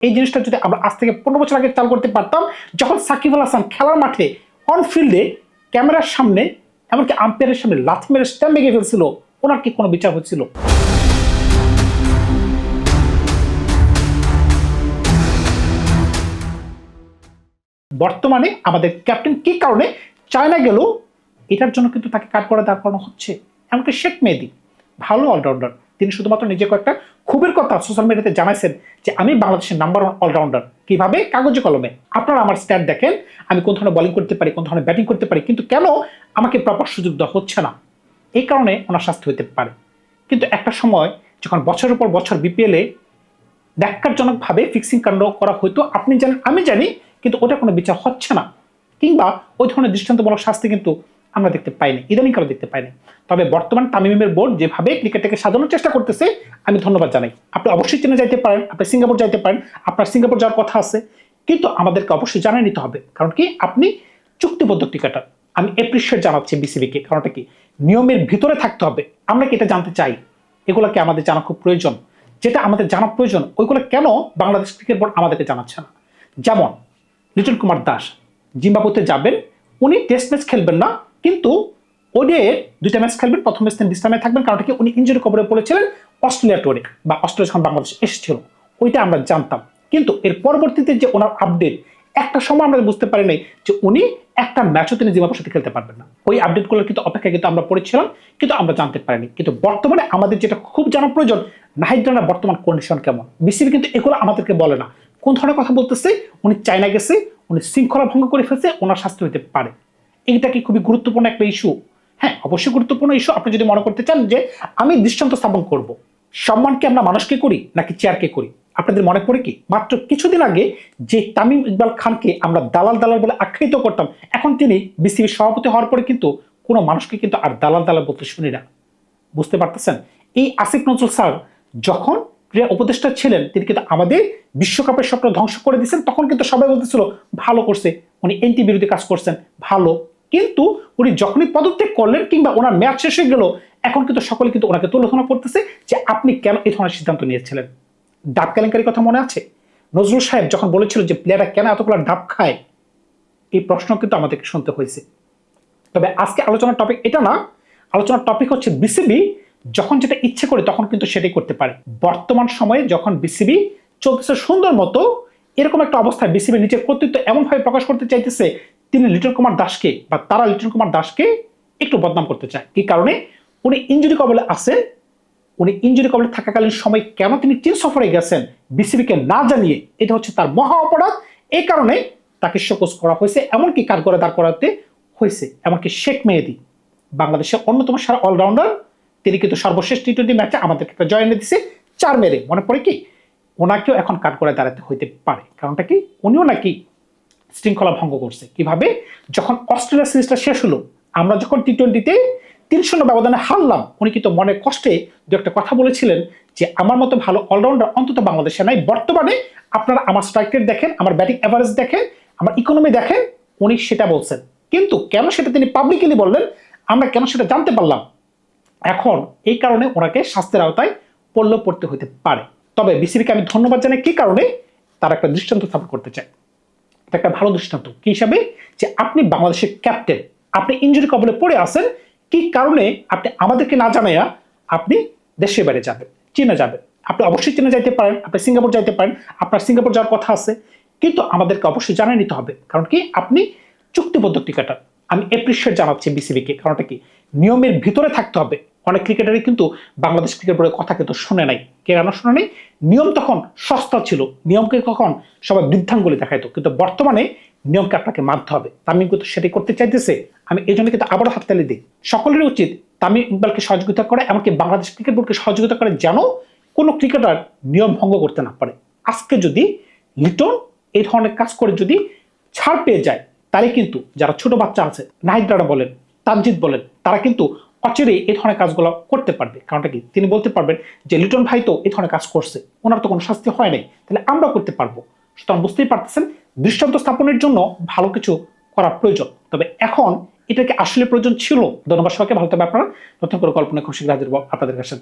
এই জিনিসটা যদি আমরা আজ থেকে 15 বছর আগে চালু করতে পারতাম, যখন সাকিব আল হাসান খেলার মাঠে অন ফিল্ডে ক্যামেরার সামনে এমনকি আম্পায়ারের সামনে লাথি মেরে স্ট্যাম্প ভেঙে ফেলছিল, ওনার কি কোনো বিচার হচ্ছিল? বর্তমানে আমাদের ক্যাপ্টেন কি কারণে চায়না গেল, এটার জন্য কিন্তু তাকে কাট করে দাঁড় করানো হচ্ছে। এমনকি শেখ মেহেদী ভালো অলরাউন্ডার, তিনি শুধুমাত্র নিজেকে একটা ক্ষোভের কথা সোশ্যাল মিডিয়াতে জানাইছেন যে আমি বাংলাদেশের নাম্বার 1 অলরাউন্ডার। কিভাবে? কাগজে কলমে। আপনারা আমার স্ট্যাট দেখেন, আমি কোন ধরনের বোলিং করতে পারি, কোন ধরনের ব্যাটিং করতে পারি, কিন্তু কেন আমাকে প্রপার সুযোগ দেওয়া হচ্ছে না? এই কারণে ওনার শাস্তি হতে পারে। কিন্তু একটা সময় যখন বছরের পর বছর বিপিএলে ন্যাক্কারজনকভাবে ফিক্সিং কাণ্ড করা হইতো, আপনি জানেন আমি জানি, কিন্তু ওটা কোনো বিচার হচ্ছে না, কিংবা ওই ধরনের দৃষ্টান্তমূলক শাস্তি কিন্তু আমরা দেখতে পাইনি, ইদানিংকালে দেখতে পাইনি। তবে বর্তমান তামিমের বোর্ড যেভাবে ক্রিকেটটাকে সাজানোর চেষ্টা করতেছে, আমি ধন্যবাদ জানাই। আপনি অবশ্যই চীনে যাইতে পারেন, আপনি সিঙ্গাপুর যাইতে পারেন, আপনার সিঙ্গাপুর যাওয়ার কথা আছে, কিন্তু আমাদেরকে অবশ্যই জানিয়ে নিতে হবে। কারণ কি, আপনি চুক্তিবদ্ধ ক্রিকেটার। আমি এপ্রিশিয়েট জানাচ্ছি বিসিবিকে, কারণটা কি, নিয়মের ভিতরে থাকতে হবে। আমরা কি এটা জানতে চাই? এগুলোকে আমাদের জানা খুব প্রয়োজন। যেটা আমাদের জানা প্রয়োজন, ওইগুলো কেন বাংলাদেশ ক্রিকেট বোর্ড আমাদেরকে জানাচ্ছে না? যেমন লিটন কুমার দাস জিম্বাবুতে যাবেন, উনি টেস্ট ম্যাচ খেলবেন না, কিন্তু ওডিআইয়ের 2টা ম্যাচ খেলবেন, প্রথম ম্যাচ তিনি বিশ্রামে থাকবেন, কারণ কি উনি ইনজুরি কবরে পড়েছিলেন অস্ট্রেলিয়া টোরে, বা অস্ট্রেলিয়া যখন বাংলাদেশ এসেছিল, ওইটা আমরা জানতাম। কিন্তু এর পরবর্তীতে যে ওনার আপডেট, একটা সময় আমরা বুঝতে পারি নাই যে উনি একটা ম্যাচও তিনি জিম্বাবুর সাথে খেলতে পারবেন না। ওই আপডেটগুলোর কিন্তু অপেক্ষা কিন্তু আমরা পড়েছিলাম, কিন্তু আমরা জানতে পারিনি। কিন্তু বর্তমানে আমাদের যেটা খুব জানা প্রয়োজন, নাহিদ রানার বর্তমান কন্ডিশন কেমন। বিসিবি কিন্তু এগুলো আমাদেরকে বলে না। কোন ধরনের কথা বলতেছে? উনি চায়না গেছে, উনি শৃঙ্খলা ভঙ্গ করে ফেলছে, ওনার শাস্তি হতে পারে। এইটা কি খুবই গুরুত্বপূর্ণ একটা ইস্যু? হ্যাঁ, অবশ্যই গুরুত্বপূর্ণ ইস্যু। আপনি যদি মনে করতে চান যে আমি দৃষ্টান্ত স্থাপন করব, সম্মানকে আমরা মানুষকে করি নাকি চেয়ারকে করি? আপনাদের মনে পড়ে কি মাত্র কিছুদিন আগে যে তামিম ইকবাল খানকে আমরা দালাল দালাল বলে আখ্যায়িত করতাম, এখন তিনি বিসিবির সভাপতি হওয়ার পরে কিন্তু কোনো মানুষকে কিন্তু আর দালাল দালাল বলতে শুনি না। বুঝতে পারতেছেন? এই আসিফ নজরুল স্যার যখন ক্রীড়া উপদেষ্টা ছিলেন, তিনি কিন্তু আমাদের বিশ্বকাপের স্বপ্ন ধ্বংস করে দিয়েছেন। তখন কিন্তু সবাই বলতেছিল ভালো করছে, উনি এনটি বিরোধী কাজ করছেন, ভালো। কিন্তু উনি যখনই পদত্যাগ করলেন কিংবা ওনার ম্যাচ শেষ হয়ে গেল, এখন কিন্তু সকলে কিন্তু ওনাকে তুলনা করতেছে যে আপনি কেন এই ধরনের সিদ্ধান্ত নিয়েছিলেন। ডাব কেলেঙ্কারির কথা মনে আছে? নজরুল সাহেব যখন বলেছিল যে প্লেয়াররা কেন এতগুলো ডাব খায়, এই প্রশ্ন কিন্তু আমাদেরকে শুনতে হয়েছে। তবে আজকে আলোচনার টপিক এটা না, আলোচনার টপিক হচ্ছে বিসিবি যখন যেটা ইচ্ছে করে তখন কিন্তু সেটাই করতে পারে। বর্তমান সময়ে যখন বিসিবি চলতেছে সুন্দর মতো, এরকম একটা অবস্থায় বিসিবি নিজের কর্তৃত্ব এমনভাবে প্রকাশ করতে চাইতেছে, তিনি লিটন কুমার দাসকে বা তারা লিটন কুমার দাসকে একটু বদনাম করতে চায়। কি কারণে? উনি ইনজুরি কবলে আছেন, উনি ইনজুরি কবলে থাকাকালীন সময় কেন তিনি চীন সফরে গেছেন বিসিবিকে না জানিয়ে, এটা হচ্ছে তার মহা অপরাধ। এই কারণে তাকে শোকজ করা হয়েছে, এমনকি কার করে দাঁড় করাতে হয়েছে। এমনকি শেখ মেহেদী বাংলাদেশের অন্যতম সারা অলরাউন্ডার, তিনি কিন্তু সর্বশেষ টি-20 ম্যাচে আমাদেরকে একটা জয় এনে দিছে 4 মেরে। মনে পড়ে কি? ওনাকেও এখন কাট করে দাঁড়াতে হইতে পারে। কারণটা কি? উনিও নাকি শৃঙ্খলা ভঙ্গ করছে। কিভাবে? যখন অস্ট্রেলিয়া সিরিজটা শেষ হলো, আমরা যখন টি-20তে 3-0 ব্যবধানে হারলাম, উনি কিন্তু মনে কষ্টে দু একটা কথা বলেছিলেন যে আমার মতো ভালো অলরাউন্ডার অন্তত বাংলাদেশে নাই। বর্তমানে আপনারা আমার স্ট্রাইক রেট দেখেন, আমার ব্যাটিং এভারেজ দেখেন, আমার ইকোনমি দেখেন, উনি সেটা বলছেন। কিন্তু কেন সেটা তিনি পাবলিকলি বললেন, আমরা কেন সেটা জানতে পারলাম? এখন এই কারণে ওনাকে শাস্তির আওতায় পড়তে হতে পারে। তবে বিসিবিকে আমি ধন্যবাদ জানাই, কি কারণে? তারা একটা দৃষ্টান্ত স্থাপন করতে চায়। এটা একটা ভালো দৃষ্টান্ত। কি হিসাবে? যে আপনি বাংলাদেশের ক্যাপ্টেন, আপনি ইনজুরি কবলে পড়ে আছেন, কি কারণে আপনি আমাদেরকে না জানাইয়া আপনি দেশের বাইরে যাবেন, চীনে যাবেন। আপনি অবশ্যই চীনে যাইতে পারেন, আপনি সিঙ্গাপুর যাইতে পারেন, আপনার সিঙ্গাপুর যাওয়ার কথা আছে, কিন্তু আমাদেরকে অবশ্যই জানিয়ে নিতে হবে। কারণ কি? আপনি চুক্তিবদ্ধ ক্রিকেটার। আমি এপ্রিশিয়েট জানাচ্ছি বিসিবিকে, কারণটা কি, নিয়মের ভিতরে থাকতে হবে। অনেক ক্রিকেটারই কিন্তু বাংলাদেশ ক্রিকেট বোর্ডের কথা কিন্তু শুনে নাই। কেন শুনে নাই? নিয়ম তখন সস্তা ছিল, নিয়মকে কখন সবাই বৃদ্ধাঙ্গুলি দেখাইতো, কিন্তু বর্তমানে নিয়মকে আপনাকে মানতে হবে। তামিম কিন্তু সেটাই করতে চাইতেছে। আমি এই জন্য কিন্তু আবারও হাততালি দিই। সকলেরই উচিত তামিম ইকবালকে সহযোগিতা করে, এমনকি বাংলাদেশ ক্রিকেট বোর্ডকে সহযোগিতা করে, যেন কোনো ক্রিকেটার নিয়ম ভঙ্গ করতে না পারে। আজকে যদি লিটন এই ধরনের কাজ করে যদি ছাড় পেয়ে যায়, তাহলে কিন্তু যারা ছোট বাচ্চা আছে, নাহিদ রানা বলেন, তানজিদ বলেন, তারা কিন্তু অচিরেই এই ধরনের কাজগুলো করতে পারবে। কারণটা কি? তিনি বলতে পারবেন যে লিটন ভাই তো এই ধরনের কাজ করছে, ওনার তো কোনো শাস্তি হয় নাই, তাহলে আমরা করতে পারবো। সুতরাং বুঝতেই পারতেছেন, দৃষ্টান্ত স্থাপনের জন্য ভালো কিছু করা প্রয়োজন। তবে এখন এটাকে আসলে প্রয়োজন ছিল। ধন্যবাদ সবাইকে, ভালো থাকবে আপনারা। নতুন করে কল্পনা খুশি হাজির হবো আপনাদের কাছে।